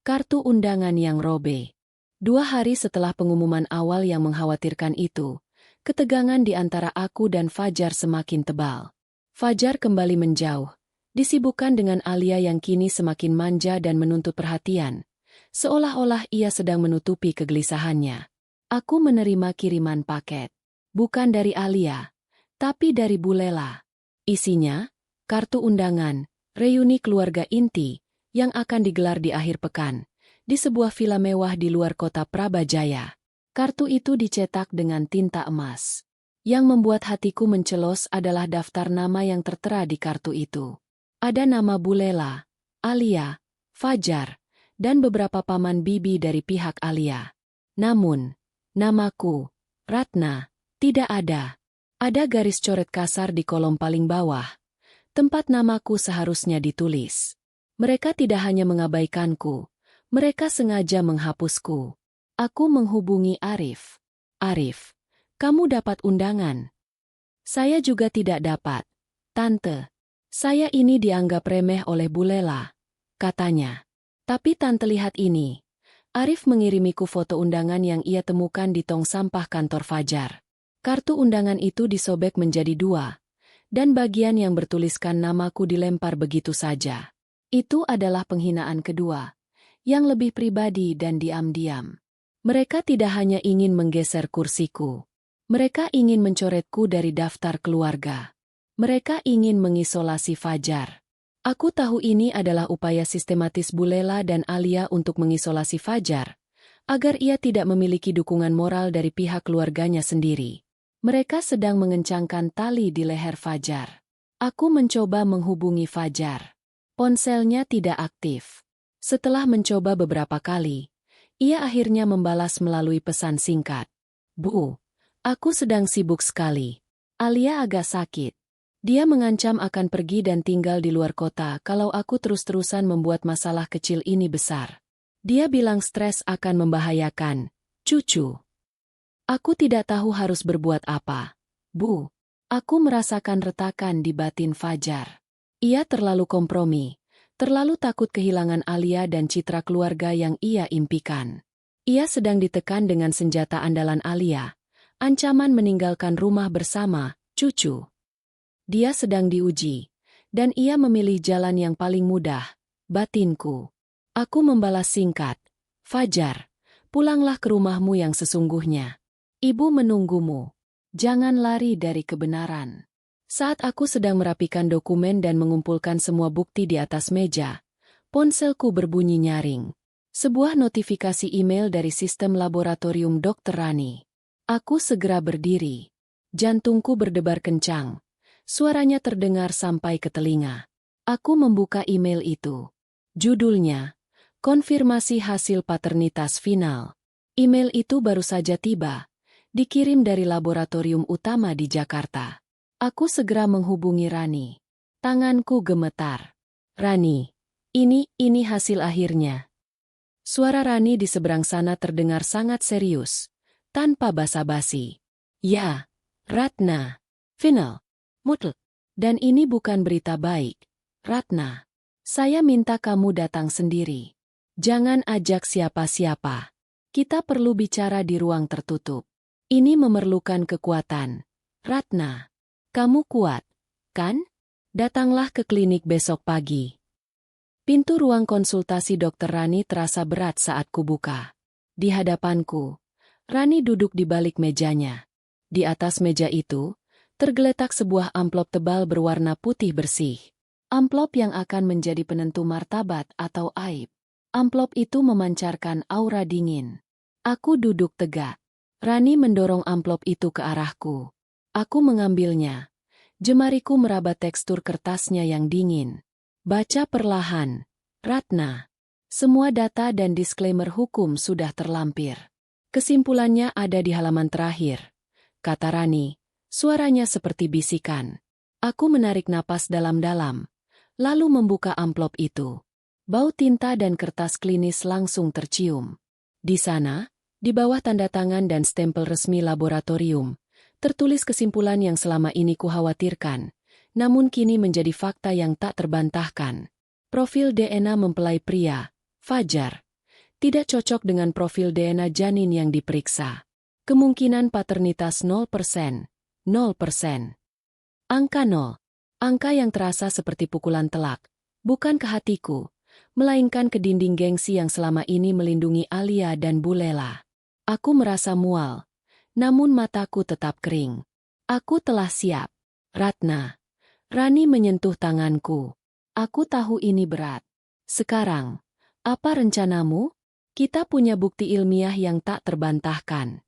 Kartu undangan yang robek. 2 hari setelah pengumuman awal yang mengkhawatirkan itu, ketegangan di antara aku dan Fajar semakin tebal. Fajar kembali menjauh, disibukkan dengan Alia yang kini semakin manja dan menuntut perhatian, seolah-olah ia sedang menutupi kegelisahannya. Aku menerima kiriman paket. Bukan dari Alia, tapi dari Bu Lela. Isinya, kartu undangan, reuni keluarga inti, yang akan digelar di akhir pekan, di sebuah villa mewah di luar kota Prabajaya. Kartu itu dicetak dengan tinta emas. Yang membuat hatiku mencelos adalah daftar nama yang tertera di kartu itu. Ada nama Bu Lela, Alia, Fajar, dan beberapa paman bibi dari pihak Alia. Namun, namaku, Ratna, tidak ada. Ada garis coret kasar di kolom paling bawah, tempat namaku seharusnya ditulis. Mereka tidak hanya mengabaikanku, mereka sengaja menghapusku. Aku menghubungi Arif. Arif, kamu dapat undangan? Saya juga tidak dapat. Tante, saya ini dianggap remeh oleh Bu Lela, katanya. Tapi tante lihat ini. Arif mengirimiku foto undangan yang ia temukan di tong sampah kantor Fajar. Kartu undangan itu disobek menjadi 2, dan bagian yang bertuliskan namaku dilempar begitu saja. Itu adalah penghinaan kedua, yang lebih pribadi dan diam-diam. Mereka tidak hanya ingin menggeser kursiku. Mereka ingin mencoretku dari daftar keluarga. Mereka ingin mengisolasi Fajar. Aku tahu ini adalah upaya sistematis Bu Lela dan Alia untuk mengisolasi Fajar, agar ia tidak memiliki dukungan moral dari pihak keluarganya sendiri. Mereka sedang mengencangkan tali di leher Fajar. Aku mencoba menghubungi Fajar. Ponselnya tidak aktif. Setelah mencoba beberapa kali, ia akhirnya membalas melalui pesan singkat. Bu, aku sedang sibuk sekali. Alia agak sakit. Dia mengancam akan pergi dan tinggal di luar kota kalau aku terus-terusan membuat masalah kecil ini besar. Dia bilang stres akan membahayakan cucu. Aku tidak tahu harus berbuat apa. Bu, aku merasakan retakan di batin Fajar. Ia terlalu kompromi, terlalu takut kehilangan Alia dan citra keluarga yang ia impikan. Ia sedang ditekan dengan senjata andalan Alia, ancaman meninggalkan rumah bersama cucu. Dia sedang diuji, dan ia memilih jalan yang paling mudah, batinku. Aku membalas singkat, Fajar, pulanglah ke rumahmu yang sesungguhnya. Ibu menunggumu. Jangan lari dari kebenaran. Saat aku sedang merapikan dokumen dan mengumpulkan semua bukti di atas meja, ponselku berbunyi nyaring. Sebuah notifikasi email dari sistem laboratorium Dr. Rani. Aku segera berdiri. Jantungku berdebar kencang. Suaranya terdengar sampai ke telinga. Aku membuka email itu. Judulnya, Konfirmasi Hasil Paternitas Final. Email itu baru saja tiba. Dikirim dari laboratorium utama di Jakarta. Aku segera menghubungi Rani. Tanganku gemetar. Rani, ini hasil akhirnya. Suara Rani di seberang sana terdengar sangat serius, tanpa basa-basi. Ya, Ratna. Final. Mutlak. Dan ini bukan berita baik. Ratna, saya minta kamu datang sendiri. Jangan ajak siapa-siapa. Kita perlu bicara di ruang tertutup. Ini memerlukan kekuatan. Ratna, kamu kuat, kan? Datanglah ke klinik besok pagi. Pintu ruang konsultasi Dr. Rani terasa berat saat kubuka. Di hadapanku, Rani duduk di balik mejanya. Di atas meja itu, tergeletak sebuah amplop tebal berwarna putih bersih. Amplop yang akan menjadi penentu martabat atau aib. Amplop itu memancarkan aura dingin. Aku duduk tegak. Rani mendorong amplop itu ke arahku. Aku mengambilnya. Jemariku meraba tekstur kertasnya yang dingin. Baca perlahan. Ratna. Semua data dan disklaimer hukum sudah terlampir. Kesimpulannya ada di halaman terakhir. Kata Rani, suaranya seperti bisikan. Aku menarik napas dalam-dalam, lalu membuka amplop itu. Bau tinta dan kertas klinis langsung tercium. Di sana, di bawah tanda tangan dan stempel resmi laboratorium, Tertulis kesimpulan yang selama ini kukhawatirkan, namun kini menjadi fakta yang tak terbantahkan. Profil DNA mempelai pria, Fajar, tidak cocok dengan profil DNA janin yang diperiksa. Kemungkinan paternitas 0%, 0%. Angka 0. Angka yang terasa seperti pukulan telak, bukan ke hatiku, melainkan ke dinding gengsi yang selama ini melindungi Alia dan Bu Lela. Aku merasa mual, namun mataku tetap kering. Aku telah siap. Ratna. Rani menyentuh tanganku. Aku tahu ini berat. Sekarang, apa rencanamu? Kita punya bukti ilmiah yang tak terbantahkan.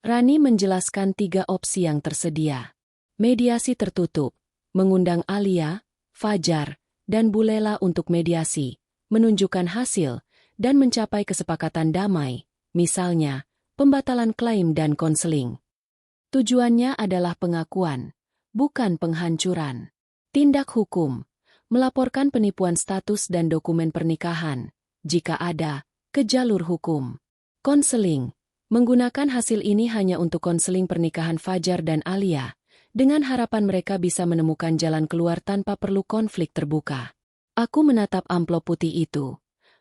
Rani menjelaskan 3 opsi yang tersedia. Mediasi tertutup, mengundang Alia, Fajar, dan Bu Lela untuk mediasi, menunjukkan hasil, dan mencapai kesepakatan damai, misalnya, pembatalan klaim dan konseling. Tujuannya adalah pengakuan, bukan penghancuran. Tindak hukum, melaporkan penipuan status dan dokumen pernikahan, jika ada, ke jalur hukum. Konseling, menggunakan hasil ini hanya untuk konseling pernikahan Fajar dan Alia, dengan harapan mereka bisa menemukan jalan keluar tanpa perlu konflik terbuka. Aku menatap amplop putih itu,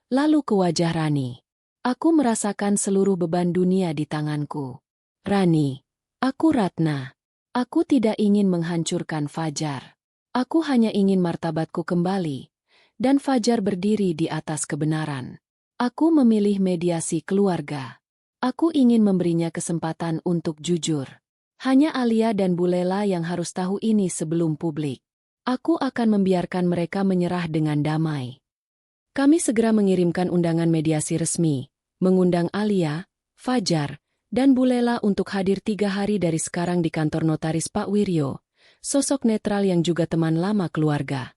lalu ke wajah Rani. Aku merasakan seluruh beban dunia di tanganku. Rani, aku Ratna. Aku tidak ingin menghancurkan Fajar. Aku hanya ingin martabatku kembali, dan Fajar berdiri di atas kebenaran. Aku memilih mediasi keluarga. Aku ingin memberinya kesempatan untuk jujur. Hanya Alia dan Bu Lela yang harus tahu ini sebelum publik. Aku akan membiarkan mereka menyerah dengan damai. Kami segera mengirimkan undangan mediasi resmi, mengundang Alia, Fajar, dan Bu Lela untuk hadir 3 hari dari sekarang di kantor notaris Pak Wiryo, sosok netral yang juga teman lama keluarga.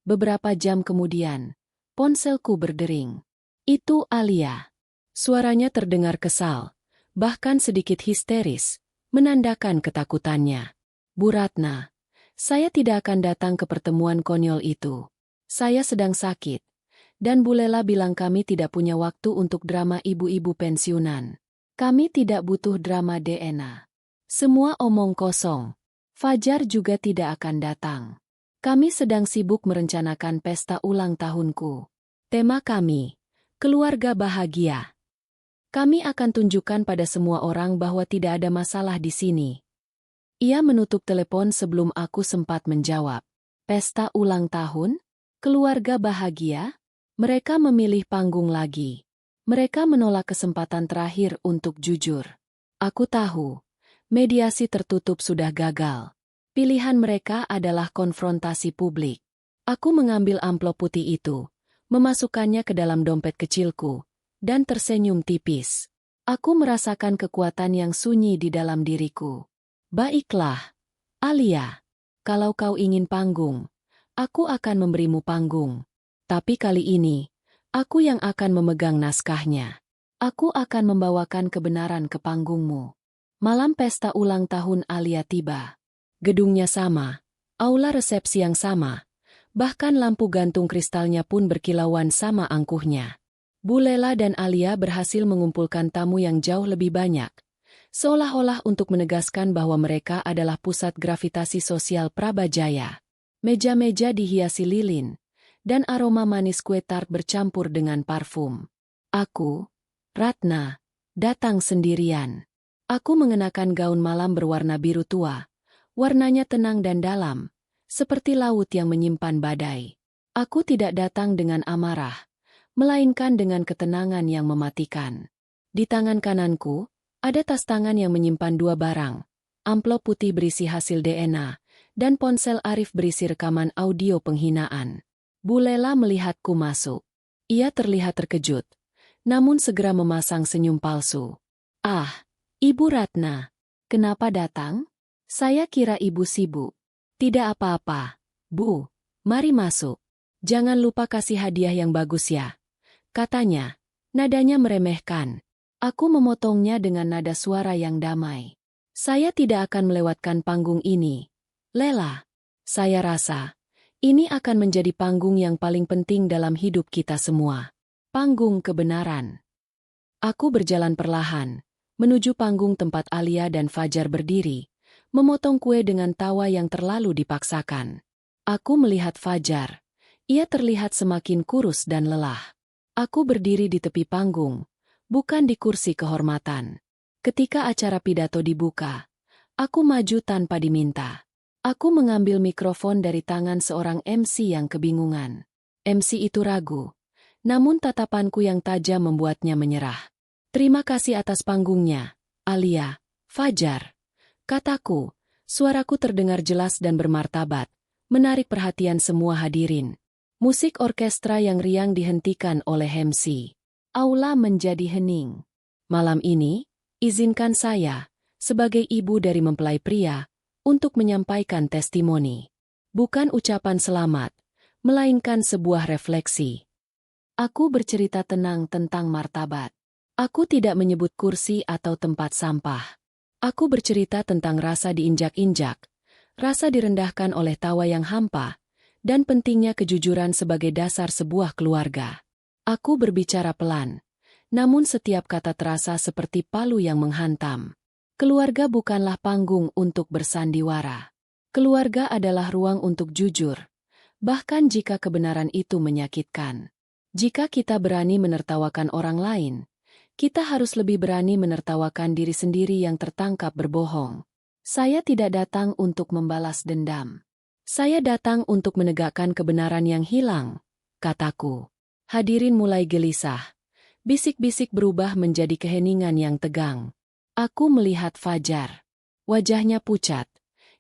Beberapa jam kemudian, ponselku berdering. Itu Alia. Suaranya terdengar kesal, bahkan sedikit histeris, menandakan ketakutannya. Bu Ratna, saya tidak akan datang ke pertemuan konyol itu. Saya sedang sakit, dan Bu Lela bilang kami tidak punya waktu untuk drama ibu-ibu pensiunan. Kami tidak butuh drama DNA. Semua omong kosong. Fajar juga tidak akan datang. Kami sedang sibuk merencanakan pesta ulang tahunku. Tema kami, keluarga bahagia. Kami akan tunjukkan pada semua orang bahwa tidak ada masalah di sini. Ia menutup telepon sebelum aku sempat menjawab. Pesta ulang tahun? Keluarga bahagia? Mereka memilih panggung lagi. Mereka menolak kesempatan terakhir untuk jujur. Aku tahu, mediasi tertutup sudah gagal. Pilihan mereka adalah konfrontasi publik. Aku mengambil amplop putih itu, memasukkannya ke dalam dompet kecilku, dan tersenyum tipis. Aku merasakan kekuatan yang sunyi di dalam diriku. Baiklah, Alia. Kalau kau ingin panggung, aku akan memberimu panggung. Tapi kali ini, aku yang akan memegang naskahnya. Aku akan membawakan kebenaran ke panggungmu. Malam pesta ulang tahun Alia tiba. Gedungnya sama, aula resepsi yang sama, bahkan lampu gantung kristalnya pun berkilauan sama angkuhnya. Bu Lela dan Alia berhasil mengumpulkan tamu yang jauh lebih banyak, seolah-olah untuk menegaskan bahwa mereka adalah pusat gravitasi sosial Prabajaya. Meja-meja dihiasi lilin, dan aroma manis kue tart bercampur dengan parfum. Aku, Ratna, datang sendirian. Aku mengenakan gaun malam berwarna biru tua, warnanya tenang dan dalam, seperti laut yang menyimpan badai. Aku tidak datang dengan amarah, melainkan dengan ketenangan yang mematikan. Di tangan kananku, ada tas tangan yang menyimpan 2 barang, amplop putih berisi hasil DNA, dan ponsel Arif berisi rekaman audio penghinaan. Bu Lela melihatku masuk. Ia terlihat terkejut, namun segera memasang senyum palsu. Ah, Ibu Ratna, kenapa datang? Saya kira Ibu sibuk. Tidak apa-apa, Bu, mari masuk. Jangan lupa kasih hadiah yang bagus ya. Katanya, nadanya meremehkan. Aku memotongnya dengan nada suara yang damai. Saya tidak akan melewatkan panggung ini. Lela, saya rasa, ini akan menjadi panggung yang paling penting dalam hidup kita semua. Panggung kebenaran. Aku berjalan perlahan, menuju panggung tempat Alia dan Fajar berdiri, memotong kue dengan tawa yang terlalu dipaksakan. Aku melihat Fajar. Ia terlihat semakin kurus dan lelah. Aku berdiri di tepi panggung, bukan di kursi kehormatan. Ketika acara pidato dibuka, aku maju tanpa diminta. Aku mengambil mikrofon dari tangan seorang MC yang kebingungan. MC itu ragu, namun tatapanku yang tajam membuatnya menyerah. "Terima kasih atas panggungnya, Alia, Fajar," kataku. Suaraku terdengar jelas dan bermartabat, menarik perhatian semua hadirin. Musik orkestra yang riang dihentikan oleh MC. Aula menjadi hening. Malam ini, izinkan saya, sebagai ibu dari mempelai pria, untuk menyampaikan testimoni. Bukan ucapan selamat, melainkan sebuah refleksi. Aku bercerita tenang tentang martabat. Aku tidak menyebut kursi atau tempat sampah. Aku bercerita tentang rasa diinjak-injak, rasa direndahkan oleh tawa yang hampa, dan pentingnya kejujuran sebagai dasar sebuah keluarga. Aku berbicara pelan, namun setiap kata terasa seperti palu yang menghantam. Keluarga bukanlah panggung untuk bersandiwara. Keluarga adalah ruang untuk jujur, bahkan jika kebenaran itu menyakitkan. Jika kita berani menertawakan orang lain, kita harus lebih berani menertawakan diri sendiri yang tertangkap berbohong. Saya tidak datang untuk membalas dendam. Saya datang untuk menegakkan kebenaran yang hilang, kataku. Hadirin mulai gelisah. Bisik-bisik berubah menjadi keheningan yang tegang. Aku melihat Fajar. Wajahnya pucat.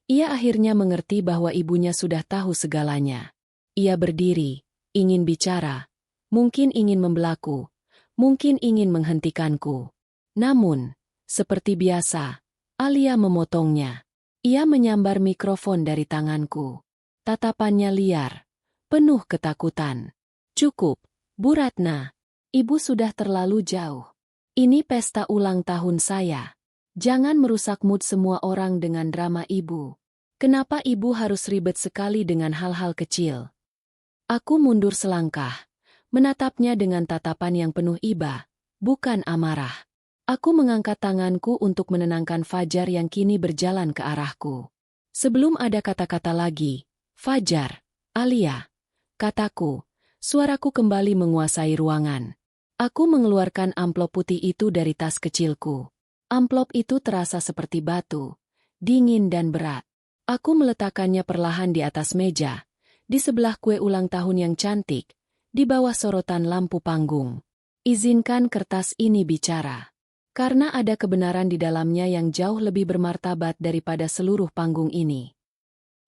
Ia akhirnya mengerti bahwa ibunya sudah tahu segalanya. Ia berdiri, ingin bicara, mungkin ingin membelaku, mungkin ingin menghentikanku. Namun, seperti biasa, Alia memotongnya. Ia menyambar mikrofon dari tanganku. Tatapannya liar, penuh ketakutan. "Cukup, Bu Ratna. Ibu sudah terlalu jauh. Ini pesta ulang tahun saya. Jangan merusak mood semua orang dengan drama ibu. Kenapa ibu harus ribet sekali dengan hal-hal kecil?" Aku mundur selangkah, menatapnya dengan tatapan yang penuh iba, bukan amarah. Aku mengangkat tanganku untuk menenangkan Fajar yang kini berjalan ke arahku. Sebelum ada kata-kata lagi, "Fajar, Alia," kataku, suaraku kembali menguasai ruangan. Aku mengeluarkan amplop putih itu dari tas kecilku. Amplop itu terasa seperti batu, dingin dan berat. Aku meletakkannya perlahan di atas meja, di sebelah kue ulang tahun yang cantik, di bawah sorotan lampu panggung. Izinkan kertas ini bicara. Karena ada kebenaran di dalamnya yang jauh lebih bermartabat daripada seluruh panggung ini.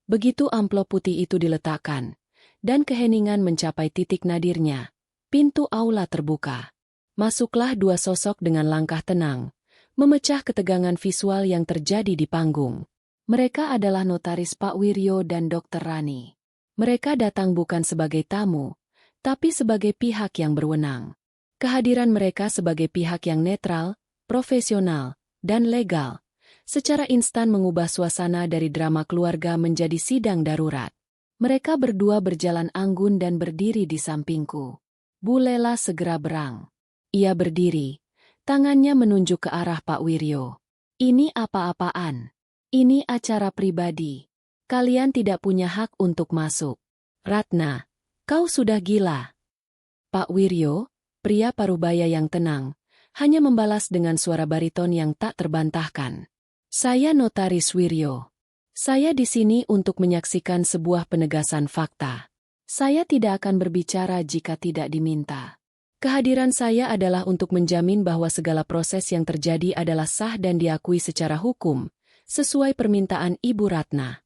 Begitu amplop putih itu diletakkan, dan keheningan mencapai titik nadirnya, pintu aula terbuka. Masuklah dua sosok dengan langkah tenang, memecah ketegangan visual yang terjadi di panggung. Mereka adalah Notaris Pak Wiryo dan Dr. Rani. Mereka datang bukan sebagai tamu, tapi sebagai pihak yang berwenang. Kehadiran mereka sebagai pihak yang netral, profesional, dan legal, secara instan mengubah suasana dari drama keluarga menjadi sidang darurat. Mereka berdua berjalan anggun dan berdiri di sampingku. Bu Lela segera berang. Ia berdiri, tangannya menunjuk ke arah Pak Wiryo. "Ini apa-apaan? Ini acara pribadi. Kalian tidak punya hak untuk masuk." "Ratna, kau sudah gila." Pak Wiryo, pria parubaya yang tenang, hanya membalas dengan suara bariton yang tak terbantahkan. "Saya Notaris Wiryo. Saya di sini untuk menyaksikan sebuah penegasan fakta. Saya tidak akan berbicara jika tidak diminta. Kehadiran saya adalah untuk menjamin bahwa segala proses yang terjadi adalah sah dan diakui secara hukum, sesuai permintaan Ibu Ratna."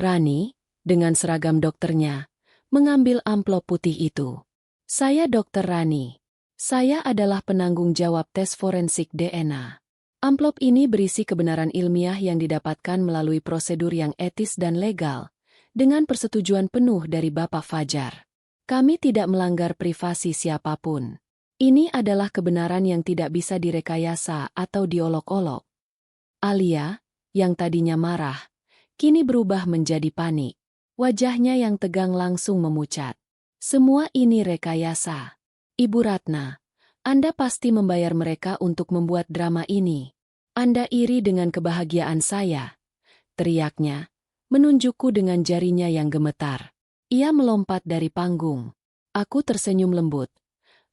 Rani, dengan seragam dokternya, mengambil amplop putih itu. "Saya Dr. Rani. Saya adalah penanggung jawab tes forensik DNA. Amplop ini berisi kebenaran ilmiah yang didapatkan melalui prosedur yang etis dan legal, dengan persetujuan penuh dari Bapak Fajar. Kami tidak melanggar privasi siapapun. Ini adalah kebenaran yang tidak bisa direkayasa atau diolok-olok." Alia, yang tadinya marah, kini berubah menjadi panik. Wajahnya yang tegang langsung memucat. "Semua ini rekayasa. Ibu Ratna, Anda pasti membayar mereka untuk membuat drama ini. Anda iri dengan kebahagiaan saya. teriaknya, menunjukku dengan jarinya yang gemetar. Ia melompat dari panggung. Aku tersenyum lembut,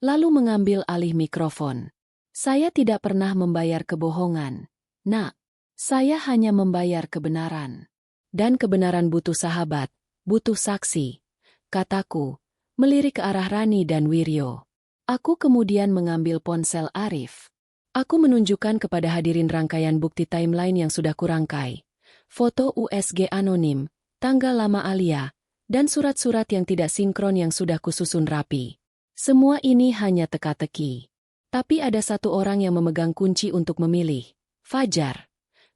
lalu mengambil alih mikrofon. Saya tidak pernah membayar kebohongan, Nak. Saya hanya membayar kebenaran. Dan kebenaran butuh sahabat, butuh saksi, kataku, melirik ke arah Rani dan Wiryo. Aku kemudian mengambil ponsel Arif. Aku menunjukkan kepada hadirin rangkaian bukti timeline yang sudah kurangkai. Foto USG anonim, tanggal lama Alia, dan surat-surat yang tidak sinkron yang sudah kususun rapi. Semua ini hanya teka-teki. Tapi ada satu orang yang memegang kunci untuk memilih. Fajar.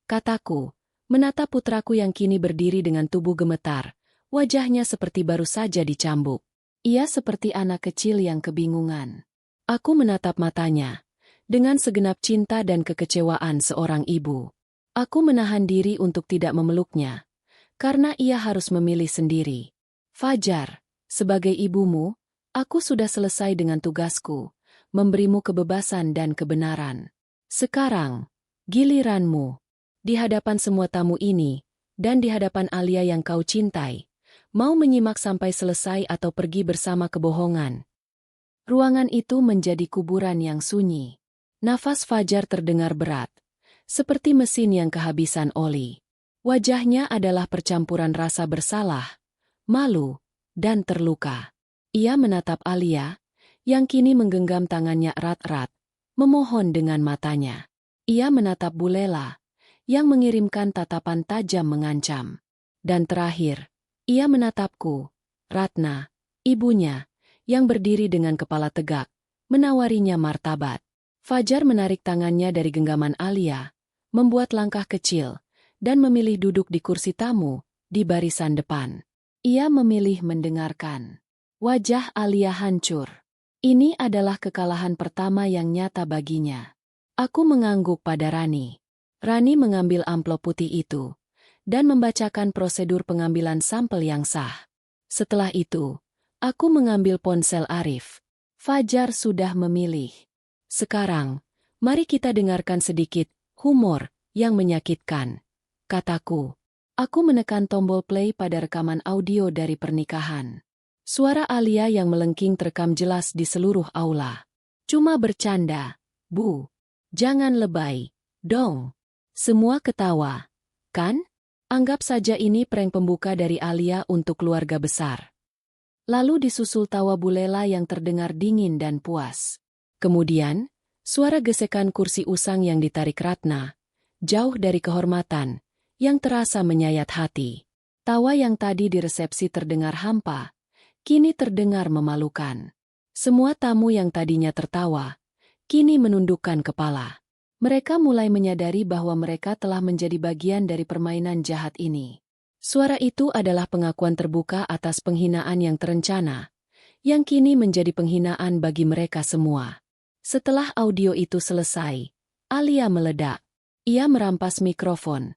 Kataku, menatap putraku yang kini berdiri dengan tubuh gemetar. Wajahnya seperti baru saja dicambuk. Ia seperti anak kecil yang kebingungan. Aku menatap matanya. Dengan segenap cinta dan kekecewaan seorang ibu. Aku menahan diri untuk tidak memeluknya. Karena ia harus memilih sendiri. Fajar, sebagai ibumu, aku sudah selesai dengan tugasku. Memberimu kebebasan dan kebenaran. Sekarang, giliranmu. Di hadapan semua tamu ini, dan di hadapan Alia yang kau cintai, mau menyimak sampai selesai atau pergi bersama kebohongan. Ruangan itu menjadi kuburan yang sunyi. Nafas Fajar terdengar berat, seperti mesin yang kehabisan oli. Wajahnya adalah percampuran rasa bersalah, malu, dan terluka. Ia menatap Alia, yang kini menggenggam tangannya erat-erat, memohon dengan matanya. Ia menatap Bulela, yang mengirimkan tatapan tajam mengancam. Dan terakhir, ia menatapku, Ratna, ibunya, yang berdiri dengan kepala tegak, menawarinya martabat. Fajar menarik tangannya dari genggaman Alia, membuat langkah kecil, dan memilih duduk di kursi tamu, di barisan depan. Ia memilih mendengarkan. Wajah Alia hancur. Ini adalah kekalahan pertama yang nyata baginya. Aku mengangguk pada Rani. Rani mengambil amplop putih itu, dan membacakan prosedur pengambilan sampel yang sah. Setelah itu, aku mengambil ponsel Arif. Fajar sudah memilih. Sekarang, mari kita dengarkan sedikit humor yang menyakitkan. Kataku. Aku menekan tombol play pada rekaman audio dari pernikahan. Suara Alia yang melengking terekam jelas di seluruh aula. Cuma bercanda, Bu. Jangan lebay, dong. Semua ketawa, kan? Anggap saja ini prank pembuka dari Alia untuk keluarga besar. Lalu disusul tawa Bulela yang terdengar dingin dan puas. Kemudian, suara gesekan kursi usang yang ditarik Ratna, jauh dari kehormatan, yang terasa menyayat hati. Tawa yang tadi di resepsi terdengar hampa, kini terdengar memalukan. Semua tamu yang tadinya tertawa, kini menundukkan kepala. Mereka mulai menyadari bahwa mereka telah menjadi bagian dari permainan jahat ini. Suara itu adalah pengakuan terbuka atas penghinaan yang terencana, yang kini menjadi penghinaan bagi mereka semua. Setelah audio itu selesai, Alia meledak. Ia merampas mikrofon.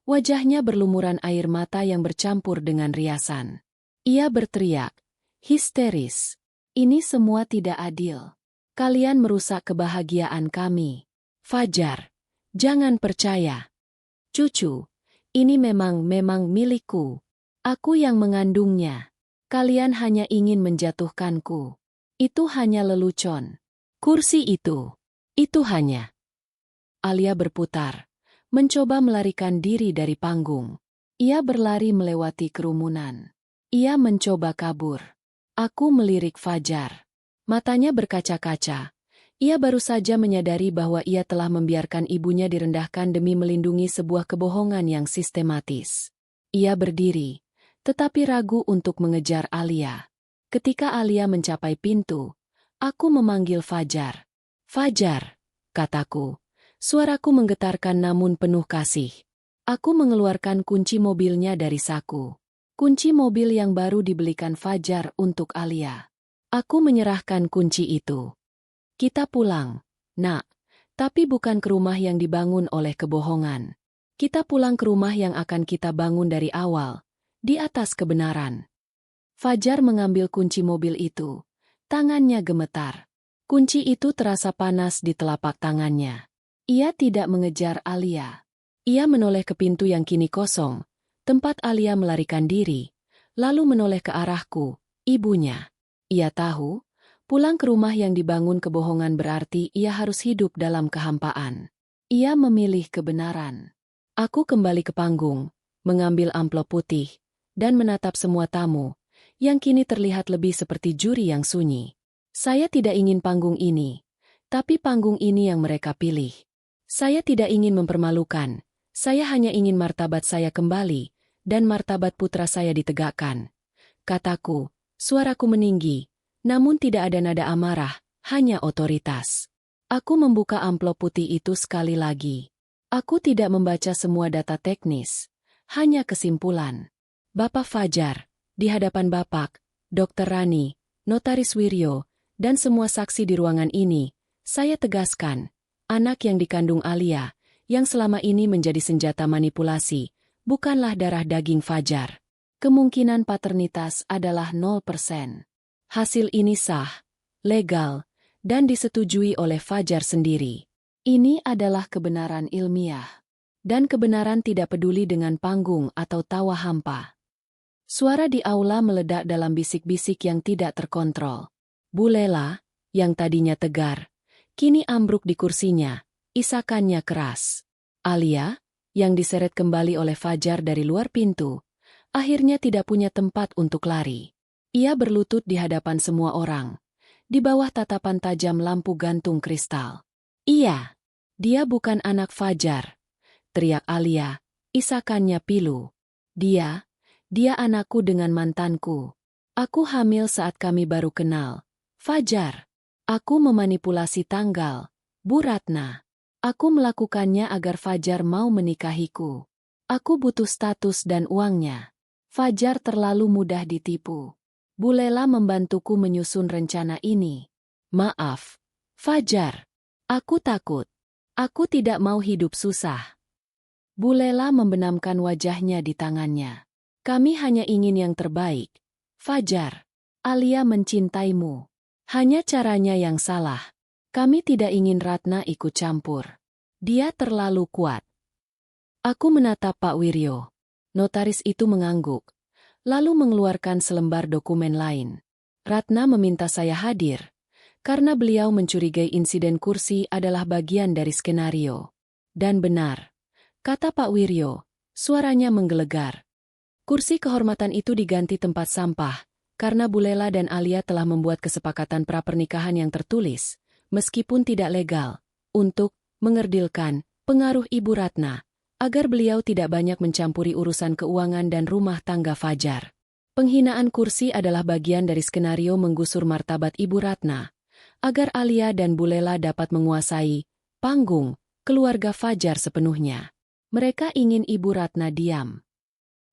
Wajahnya berlumuran air mata yang bercampur dengan riasan. Ia berteriak, histeris. Ini semua tidak adil. Kalian merusak kebahagiaan kami. Fajar, jangan percaya. Cucu, ini memang milikku. Aku yang mengandungnya. Kalian hanya ingin menjatuhkanku. Itu hanya lelucon. Kursi itu hanya. Alia berputar, mencoba melarikan diri dari panggung. Ia berlari melewati kerumunan. Ia mencoba kabur. Aku melirik Fajar. Matanya berkaca-kaca. Ia baru saja menyadari bahwa ia telah membiarkan ibunya direndahkan demi melindungi sebuah kebohongan yang sistematis. Ia berdiri, tetapi ragu untuk mengejar Alia. Ketika Alia mencapai pintu, aku memanggil Fajar. Fajar, kataku. Suaraku menggetarkan namun penuh kasih. Aku mengeluarkan kunci mobilnya dari saku. Kunci mobil yang baru dibelikan Fajar untuk Alia. Aku menyerahkan kunci itu. Kita pulang, Nak, tapi bukan ke rumah yang dibangun oleh kebohongan. Kita pulang ke rumah yang akan kita bangun dari awal, di atas kebenaran. Fajar mengambil kunci mobil itu. Tangannya gemetar. Kunci itu terasa panas di telapak tangannya. Ia tidak mengejar Alia. Ia menoleh ke pintu yang kini kosong, tempat Alia melarikan diri, lalu menoleh ke arahku, ibunya. Ia tahu, pulang ke rumah yang dibangun kebohongan berarti ia harus hidup dalam kehampaan. Ia memilih kebenaran. Aku kembali ke panggung, mengambil amplop putih, dan menatap semua tamu, yang kini terlihat lebih seperti juri yang sunyi. Saya tidak ingin panggung ini, tapi panggung ini yang mereka pilih. Saya tidak ingin mempermalukan, saya hanya ingin martabat saya kembali, dan martabat putra saya ditegakkan. Kataku, suaraku meninggi, namun tidak ada nada amarah, hanya otoritas. Aku membuka amplop putih itu sekali lagi. Aku tidak membaca semua data teknis, hanya kesimpulan. Bapak Fajar, di hadapan Bapak, Dr. Rani, Notaris Wiryo, dan semua saksi di ruangan ini, saya tegaskan, anak yang dikandung Alia, yang selama ini menjadi senjata manipulasi, bukanlah darah daging Fajar. Kemungkinan paternitas adalah 0%. Hasil ini sah, legal, dan disetujui oleh Fajar sendiri. Ini adalah kebenaran ilmiah. Dan kebenaran tidak peduli dengan panggung atau tawa hampa. Suara di aula meledak dalam bisik-bisik yang tidak terkontrol. Bu Lela, yang tadinya tegar, kini ambruk di kursinya, isakannya keras. Alia, yang diseret kembali oleh Fajar dari luar pintu, akhirnya tidak punya tempat untuk lari. Ia berlutut di hadapan semua orang, di bawah tatapan tajam lampu gantung kristal. Iya, dia bukan anak Fajar, teriak Alia, isakannya pilu. Dia anakku dengan mantanku. Aku hamil saat kami baru kenal. Fajar, aku memanipulasi tanggal, Bu Ratna. Aku melakukannya agar Fajar mau menikahiku. Aku butuh status dan uangnya. Fajar terlalu mudah ditipu. Bu Lela membantuku menyusun rencana ini. Maaf, Fajar. Aku takut. Aku tidak mau hidup susah. Bu Lela membenamkan wajahnya di tangannya. Kami hanya ingin yang terbaik. Fajar, Alia mencintaimu. Hanya caranya yang salah. Kami tidak ingin Ratna ikut campur. Dia terlalu kuat. Aku menatap Pak Wiryo. Notaris itu mengangguk, lalu mengeluarkan selembar dokumen lain. Ratna meminta saya hadir, karena beliau mencurigai insiden kursi adalah bagian dari skenario. Dan benar, kata Pak Wiryo, suaranya menggelegar. Kursi kehormatan itu diganti tempat sampah, karena Bu Lela dan Alia telah membuat kesepakatan pra-pernikahan yang tertulis, meskipun tidak legal, untuk mengerdilkan pengaruh Ibu Ratna, agar beliau tidak banyak mencampuri urusan keuangan dan rumah tangga Fajar. Penghinaan kursi adalah bagian dari skenario menggusur martabat Ibu Ratna, agar Alia dan Bu Lela dapat menguasai panggung keluarga Fajar sepenuhnya. Mereka ingin Ibu Ratna diam.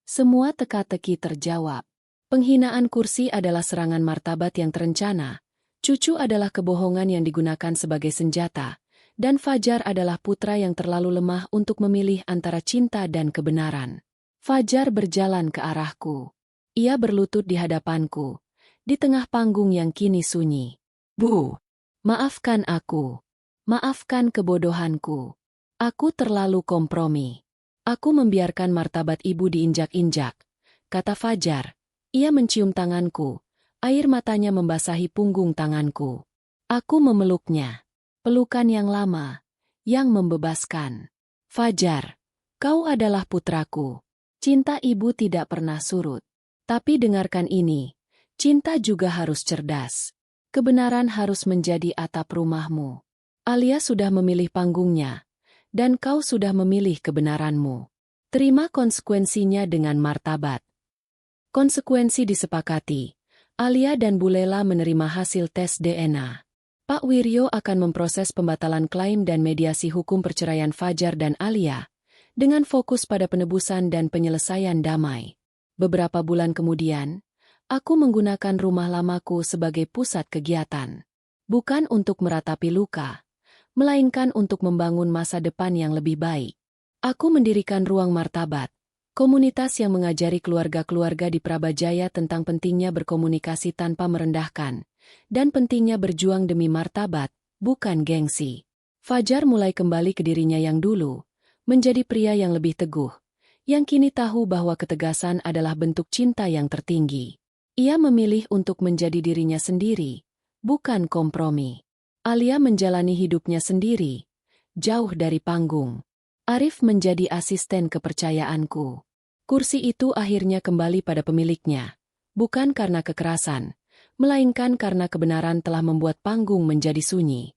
Semua teka-teki terjawab. Penghinaan kursi adalah serangan martabat yang terencana, cucu adalah kebohongan yang digunakan sebagai senjata, dan Fajar adalah putra yang terlalu lemah untuk memilih antara cinta dan kebenaran. Fajar berjalan ke arahku. Ia berlutut di hadapanku, di tengah panggung yang kini sunyi. Bu, maafkan aku. Maafkan kebodohanku. Aku terlalu kompromi. Aku membiarkan martabat ibu diinjak-injak, kata Fajar. Ia mencium tanganku, air matanya membasahi punggung tanganku. Aku memeluknya. Pelukan yang lama, yang membebaskan. Fajar, kau adalah putraku. Cinta ibu tidak pernah surut. Tapi dengarkan ini, cinta juga harus cerdas. Kebenaran harus menjadi atap rumahmu. Alia sudah memilih panggungnya, dan kau sudah memilih kebenaranmu. Terima konsekuensinya dengan martabat. Konsekuensi disepakati. Alia dan Bu Lela menerima hasil tes DNA. Pak Wiryo akan memproses pembatalan klaim dan mediasi hukum perceraian Fajar dan Alia, dengan fokus pada penebusan dan penyelesaian damai. Beberapa bulan kemudian, aku menggunakan rumah lamaku sebagai pusat kegiatan. Bukan untuk meratapi luka, melainkan untuk membangun masa depan yang lebih baik. Aku mendirikan ruang martabat, komunitas yang mengajari keluarga-keluarga di Prabajaya tentang pentingnya berkomunikasi tanpa merendahkan, dan pentingnya berjuang demi martabat, bukan gengsi. Fajar mulai kembali ke dirinya yang dulu, menjadi pria yang lebih teguh, yang kini tahu bahwa ketegasan adalah bentuk cinta yang tertinggi. Ia memilih untuk menjadi dirinya sendiri, bukan kompromi. Alia menjalani hidupnya sendiri, jauh dari panggung. Arif menjadi asisten kepercayaanku. Kursi itu akhirnya kembali pada pemiliknya, bukan karena kekerasan, melainkan karena kebenaran telah membuat panggung menjadi sunyi.